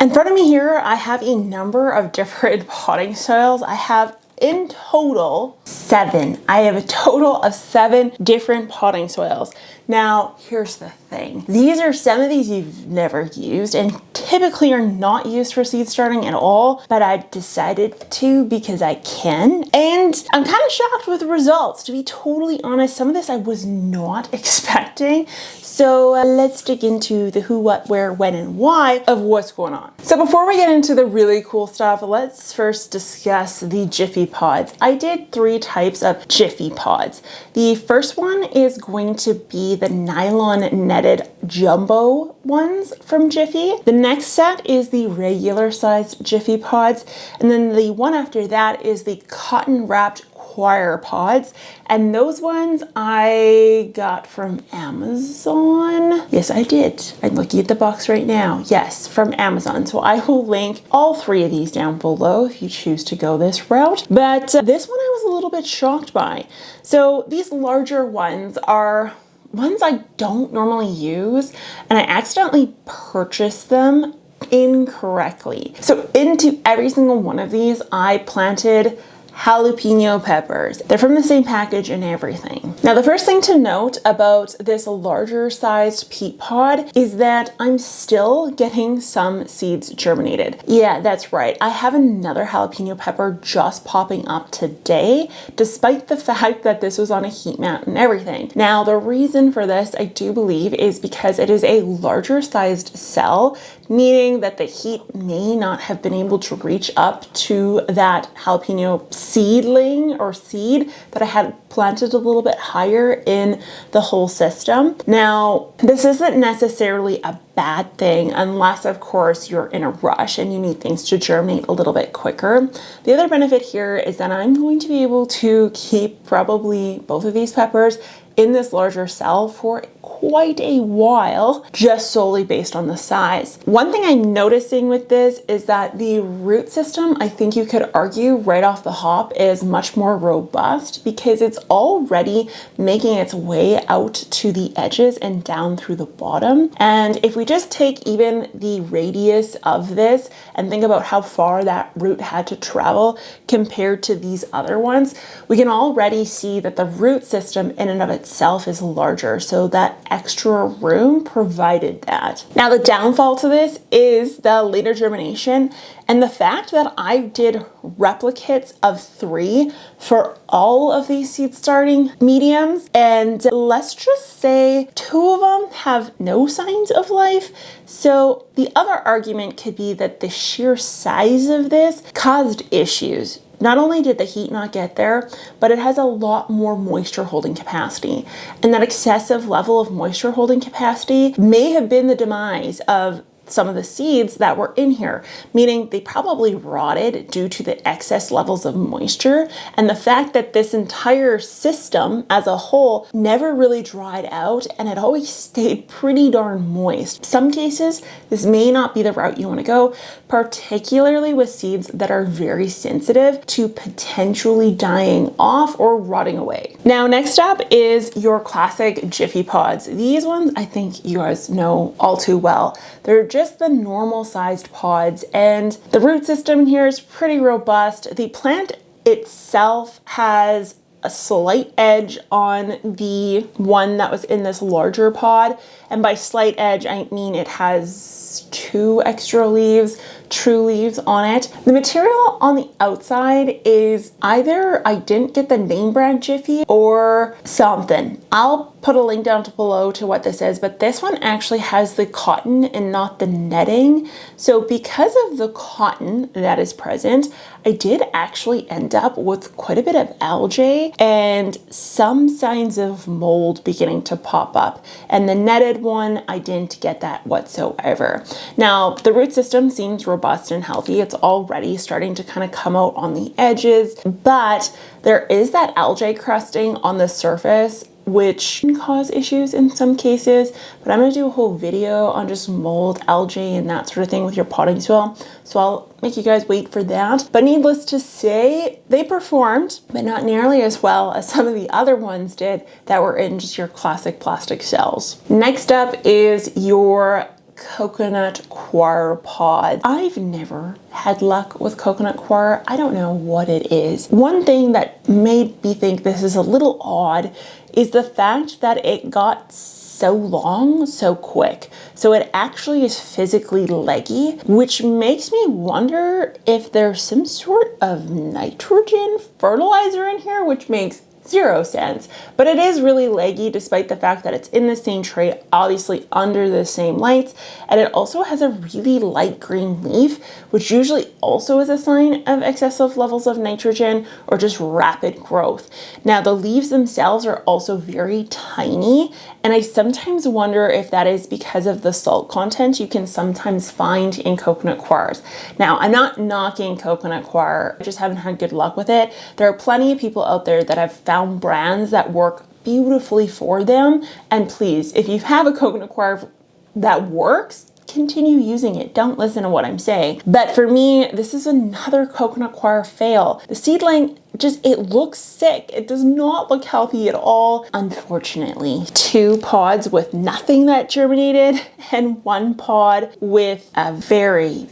In front of me here, I have a number of different potting soils. I have in total 7. I have a total of 7 different potting soils. Now, here's the thing. Some of these you've never used and typically are not used for seed starting at all, but I decided to because I can. And I'm kind of shocked with the results, to be totally honest. Some of this I was not expecting. So let's dig into the who, what, where, when, and why of what's going on. So before we get into the really cool stuff, let's first discuss the Jiffy pods. I did 3 types of Jiffy pods. The first one is going to be the nylon netted jumbo ones from Jiffy. The next set is the regular sized Jiffy pods. And then the one after that is the cotton wrapped coir pods, and those ones I got from Amazon. Yes, I did. I'm looking at the box right now. Yes, from Amazon. So I will link all 3 of these down below if you choose to go this route. But this one I was a little bit shocked by. So these larger ones are ones I don't normally use, and I accidentally purchased them incorrectly. So into every single one of these, I planted jalapeno peppers. They're from the same package and everything. Now, the first thing to note about this larger sized peat pod is that I'm still getting some seeds germinated. Yeah, that's right. I have another jalapeno pepper just popping up today, despite the fact that this was on a heat mat and everything. Now, the reason for this, I do believe, is because it is a larger sized cell, meaning that the heat may not have been able to reach up to that jalapeno seedling or seed that I had planted a little bit higher in the whole system. Now, this isn't necessarily a bad thing unless, of course, you're in a rush and you need things to germinate a little bit quicker. The other benefit here is that I'm going to be able to keep probably both of these peppers in this larger cell for quite a while, just solely based on the size. One thing I'm noticing with this is that the root system, I think you could argue right off the hop, is much more robust because it's already making its way out to the edges and down through the bottom. And if we just take even the radius of this and think about how far that root had to travel compared to these other ones, we can already see that the root system in and of itself is larger. So that extra room provided that. Now, the downfall to this is the later germination and the fact that I did replicates of 3 for all of these seed starting mediums, and let's just say 2 of them have no signs of life. So the other argument could be that the sheer size of this caused issues. Not only did the heat not get there, but it has a lot more moisture holding capacity. And that excessive level of moisture holding capacity may have been the demise of some of the seeds that were in here, meaning they probably rotted due to the excess levels of moisture and the fact that this entire system as a whole never really dried out and it always stayed pretty darn moist. Some cases, this may not be the route you want to go, particularly with seeds that are very sensitive to potentially dying off or rotting away. Now, next up is your classic Jiffy pods. These ones, I think you guys know all too well. They're just the normal sized pods, and the root system here is pretty robust. The plant itself has a slight edge on the one that was in this larger pod, and by slight edge I mean it has 2 extra leaves, true leaves on it. The material on the outside is either I didn't get the name brand Jiffy or something. I'll put a link down below to what this is, but this one actually has the cotton and not the netting. So because of the cotton that is present, I did actually end up with quite a bit of algae and some signs of mold beginning to pop up. And the netted one, I didn't get that whatsoever. Now, the root system seems robust and healthy. It's already starting to kind of come out on the edges, but there is that algae crusting on the surface, which can cause issues in some cases, but I'm going to do a whole video on just mold, algae, and that sort of thing with your potting soil. So I'll make you guys wait for that. But needless to say, they performed, but not nearly as well as some of the other ones did that were in just your classic plastic cells. Next up is your coconut coir pod. I've never had luck with coconut coir. I don't know what it is. One thing that made me think this is a little odd is the fact that it got so long so quick. So it actually is physically leggy, which makes me wonder if there's some sort of nitrogen fertilizer in here, which makes zero sense. But it is really leggy despite the fact that it's in the same tray, obviously under the same lights, and it also has a really light green leaf, which usually also is a sign of excessive levels of nitrogen or just rapid growth. Now the leaves themselves are also very tiny, and I sometimes wonder if that is because of the salt content you can sometimes find in coconut coirs. Now, I'm not knocking coconut coir, I just haven't had good luck with it. There are plenty of people out there that have found brands that work beautifully for them. And please, if you have a coconut coir that works, continue using it. Don't listen to what I'm saying. But for me, this is another coconut coir fail. The seedling it looks sick. It does not look healthy at all, unfortunately. 2 pods with nothing that germinated and 1 pod with a very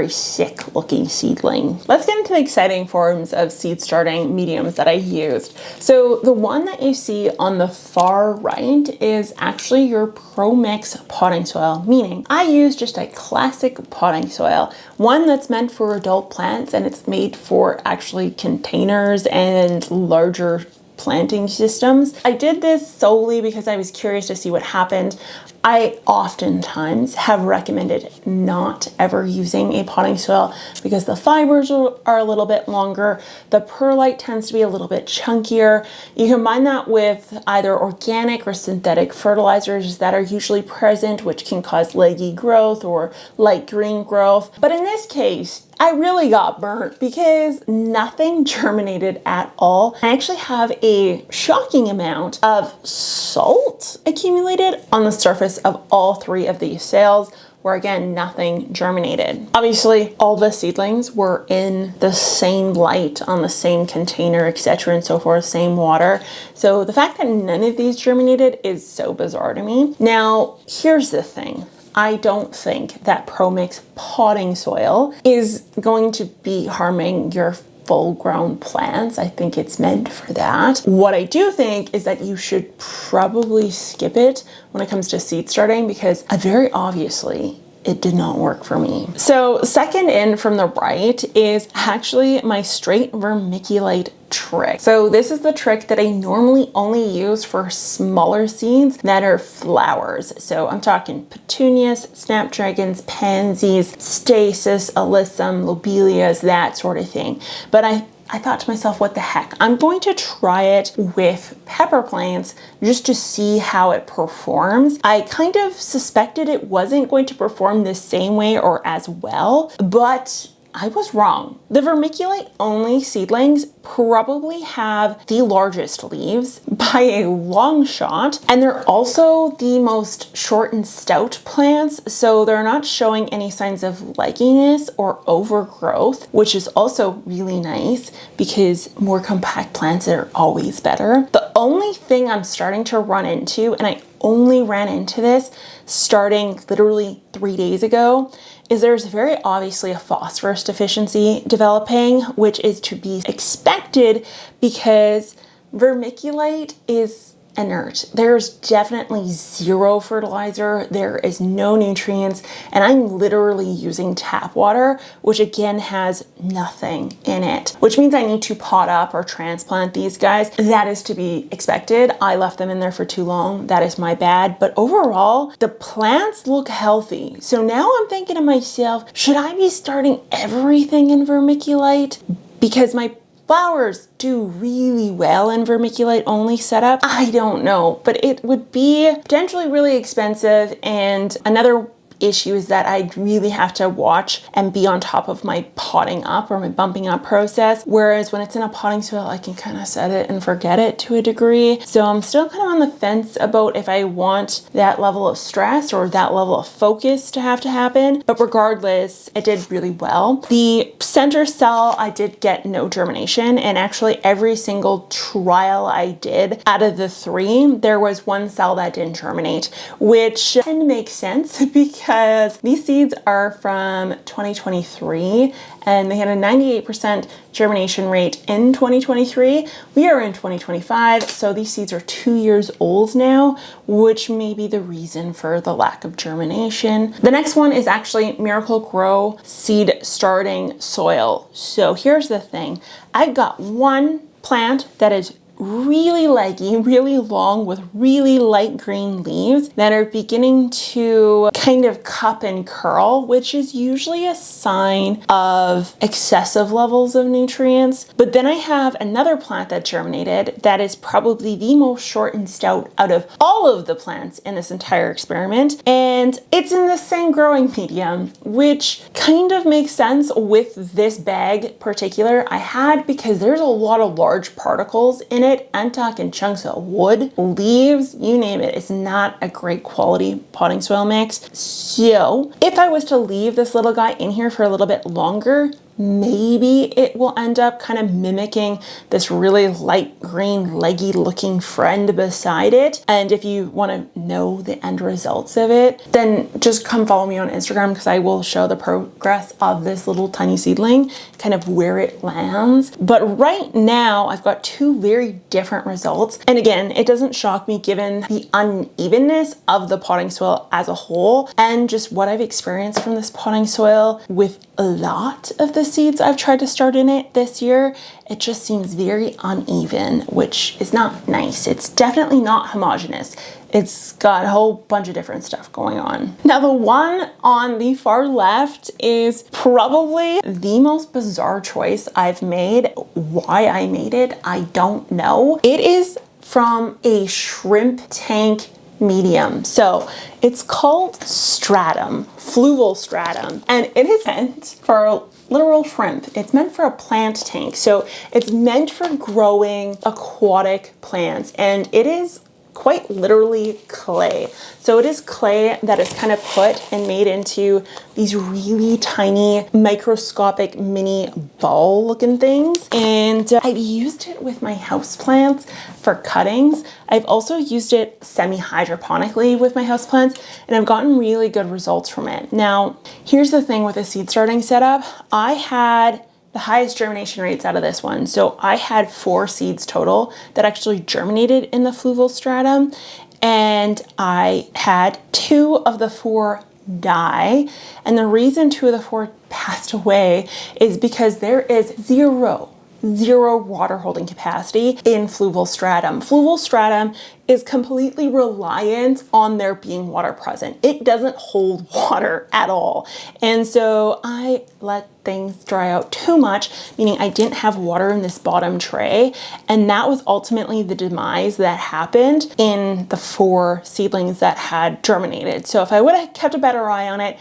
sick looking seedling. Let's get into the exciting forms of seed starting mediums that I used. So the one that you see on the far right is actually your Promix potting soil, meaning I use just a classic potting soil, one that's meant for adult plants, and it's made for actually containers and larger planting systems. I did this solely because I was curious to see what happened. I oftentimes have recommended not ever using a potting soil because the fibers are a little bit longer. The perlite tends to be a little bit chunkier. You combine that with either organic or synthetic fertilizers that are usually present, which can cause leggy growth or light green growth. But in this case, I really got burnt because nothing germinated at all. I actually have a shocking amount of salt accumulated on the surface of all 3 of these cells, where again, nothing germinated. Obviously, all the seedlings were in the same light, on the same container, etc. and so forth, same water. So the fact that none of these germinated is so bizarre to me. Now, here's the thing. I don't think that Promix potting soil is going to be harming your full-grown plants. I think it's meant for that. What I do think is that you should probably skip it when it comes to seed starting because very obviously it did not work for me. So second in from the right is actually my straight vermiculite trick. So this is the trick that I normally only use for smaller seeds that are flowers. So I'm talking petunias, snapdragons, pansies, stasis, alyssum, lobelias, that sort of thing. But I thought to myself, what the heck? I'm going to try it with pepper plants just to see how it performs. I kind of suspected it wasn't going to perform the same way or as well, but I was wrong. The vermiculite only seedlings probably have the largest leaves by a long shot, and they're also the most short and stout plants, so they're not showing any signs of legginess or overgrowth, which is also really nice because more compact plants are always better. The only thing I'm starting to run into, and I only ran into this starting literally 3 days ago, is there's very obviously a phosphorus deficiency developing, which is to be expected because vermiculite is inert. There's definitely zero fertilizer, there is no nutrients, and I'm literally using tap water, which again has nothing in it, which means I need to pot up or transplant these guys. That is to be expected. I left them in there for too long. That is my bad. But overall, the plants look healthy. So now I'm thinking to myself, should I be starting everything in vermiculite? Because my flowers do really well in vermiculite only setup. I don't know, but it would be potentially really expensive, and another issue is that I'd really have to watch and be on top of my potting up or my bumping up process. Whereas when it's in a potting soil, I can kind of set it and forget it to a degree. So I'm still kind of on the fence about if I want that level of stress or that level of focus to happen. But regardless, it did really well. The center cell, I did get no germination, and actually every single trial I did out of the 3, there was 1 cell that didn't germinate, which can make sense because because these seeds are from 2023 and they had a 98% germination rate in 2023. We are in 2025, so these seeds are 2 years old now, which may be the reason for the lack of germination. The next one is actually Miracle-Gro seed starting soil. So here's the thing. I've got one plant that is really leggy, really long with really light green leaves that are beginning to kind of cup and curl, which is usually a sign of excessive levels of nutrients. But then I have another plant that germinated that is probably the most short and stout out of all of the plants in this entire experiment. And it's in the same growing medium, which kind of makes sense with this bag particular I had, because there's a lot of large particles in it. I'm talking chunks of wood, leaves, you name it. It's not a great quality potting soil mix. So if I was to leave this little guy in here for a little bit longer, maybe it will end up kind of mimicking this really light green leggy looking friend beside it. And if you want to know the end results of it, then just come follow me on Instagram, because I will show the progress of this little tiny seedling, kind of where it lands. But right now I've got two very different results. And again, it doesn't shock me given the unevenness of the potting soil as a whole and just what I've experienced from this potting soil with a lot of the seeds I've tried to start in it this year. It just seems very uneven, which is not nice. It's definitely not homogeneous. It's got a whole bunch of different stuff going on. Now, the one on the far left is probably the most bizarre choice I've made. Why I made it, I don't know. It is from a shrimp tank medium. So it's called stratum, fluval stratum, and it is meant for literal shrimp. It's meant for a plant tank. So it's meant for growing aquatic plants, and it is quite literally clay. So it is clay that is kind of put and made into these really tiny microscopic mini ball looking things. And I've used it with my houseplants for cuttings. I've also used it semi-hydroponically with my houseplants, and I've gotten really good results from it. Now, here's the thing with a seed starting setup. I had the highest germination rates out of this one. So I had 4 seeds total that actually germinated in the fluval stratum, and I had 2 of the 4 die. And the reason 2 of the 4 passed away is because there is zero water holding capacity in fluval stratum. Fluval stratum is completely reliant on there being water present. It doesn't hold water at all. And so I let things dry out too much, meaning I didn't have water in this bottom tray. And that was ultimately the demise that happened in the 4 seedlings that had germinated. So if I would have kept a better eye on it,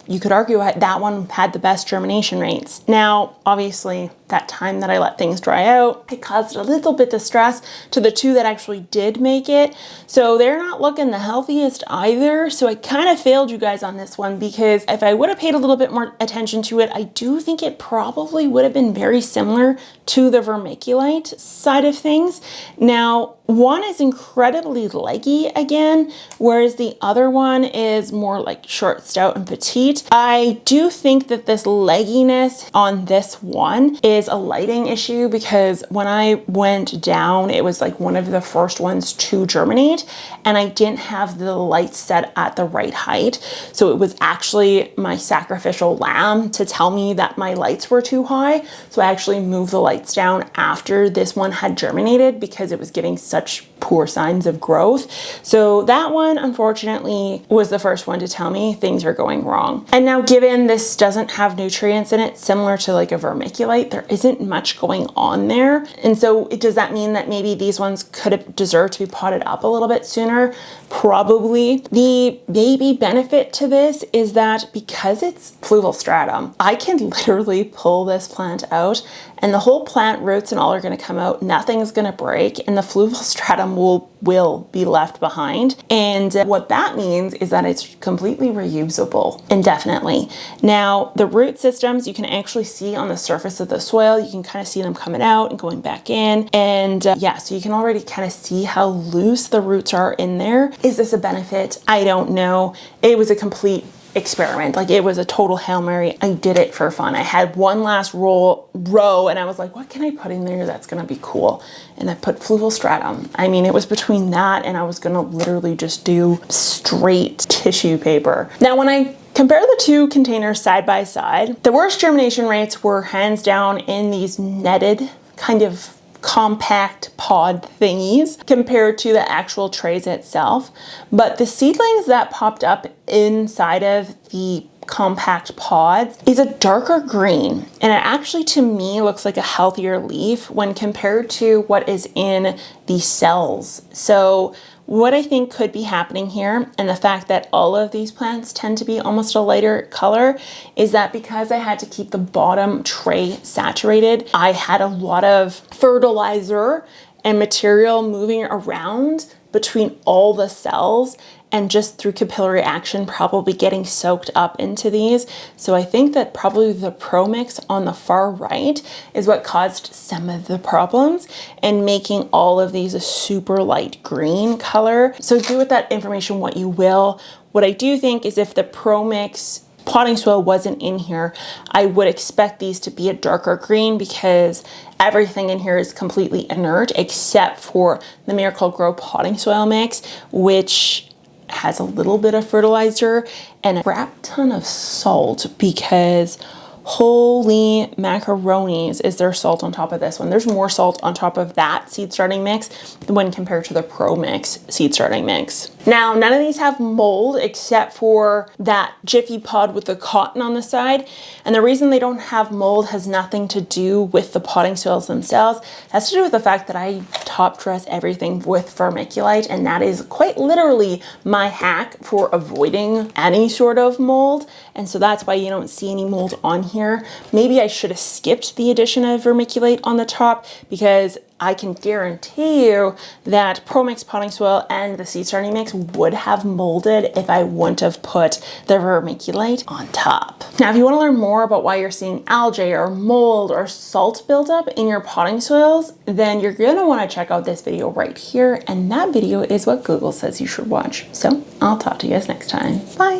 you could argue that one had the best germination rates. Now, obviously, that time that I let things dry out, it caused a little bit of stress to the 2 that actually did make it. So they're not looking the healthiest either. So I kind of failed you guys on this one, because if I would have paid a little bit more attention to it, I do think it probably would have been very similar to the Vermiculite side of things. Now, one is incredibly leggy again, whereas the other one is more like short, stout, and petite. I do think that this legginess on this one is a lighting issue, because when I went down, it was like one of the first ones to germinate, and I didn't have the lights set at the right height. So it was actually my sacrificial lamb to tell me that my lights were too high. So I actually moved the lights down after this one had germinated, because it was giving such poor signs of growth. So that one, unfortunately, was the first one to tell me things are going wrong. And now, given this doesn't have nutrients in it, similar to like a Vermiculite, there isn't much going on there. And so does that mean that maybe these ones could have deserved to be potted up a little bit sooner? Probably. The maybe benefit to this is that because it's fluval stratum, I can literally pull this plant out and the whole plant roots and all are going to come out. Nothing's going to break, and the fluval stratum will be left behind. And what that means is that it's completely reusable indefinitely. Now, the root systems you can actually see on the surface of the soil. You can kind of see them coming out and going back in. And yeah, so you can already kind of see how loose the roots are in there. Is this a benefit? I don't know. It was a complete experiment. Like, it was a total Hail Mary. I did it for fun. I had one last row and I was like, what can I put in there that's gonna be cool? And I put fluval stratum. I mean, it was between that and I was gonna literally just do straight tissue paper. Now, when I compare the two containers side by side, the worst germination rates were hands down in these netted kind of compact pod thingies compared to the actual trays itself. But the seedlings that popped up inside of the compact pods is a darker green, and it actually to me looks like a healthier leaf when compared to what is in the cells. So what I think could be happening here, and the fact that all of these plants tend to be almost a lighter color, is that because I had to keep the bottom tray saturated, I had a lot of fertilizer and material moving around between all the cells, and just through capillary action probably getting soaked up into these. So I think that probably the Promix on the far right is what caused some of the problems and making all of these a super light green color. So do with that information what you will. What I do think is if the Promix potting soil wasn't in here, I would expect these to be a darker green because everything in here is completely inert except for the Miracle-Gro potting soil mix, which has a little bit of fertilizer and a crap ton of salt, because holy macaronis is there salt on top of this one. There's more salt on top of that seed starting mix when compared to the Promix seed starting mix. Now, none of these have mold except for that Jiffy pod with the cotton on the side. And the reason they don't have mold has nothing to do with the potting soils themselves. It has to do with the fact that I top dress everything with vermiculite, and that is quite literally my hack for avoiding any sort of mold. And so that's why you don't see any mold on here. Maybe I should have skipped the addition of vermiculite on the top, because I can guarantee you that Promix potting soil and the seed starting mix would have molded if I wouldn't have put the vermiculite on top. Now, if you want to learn more about why you're seeing algae or mold or salt buildup in your potting soils, then you're going to want to check out this video right here. And that video is what Google says you should watch. So I'll talk to you guys next time. Bye.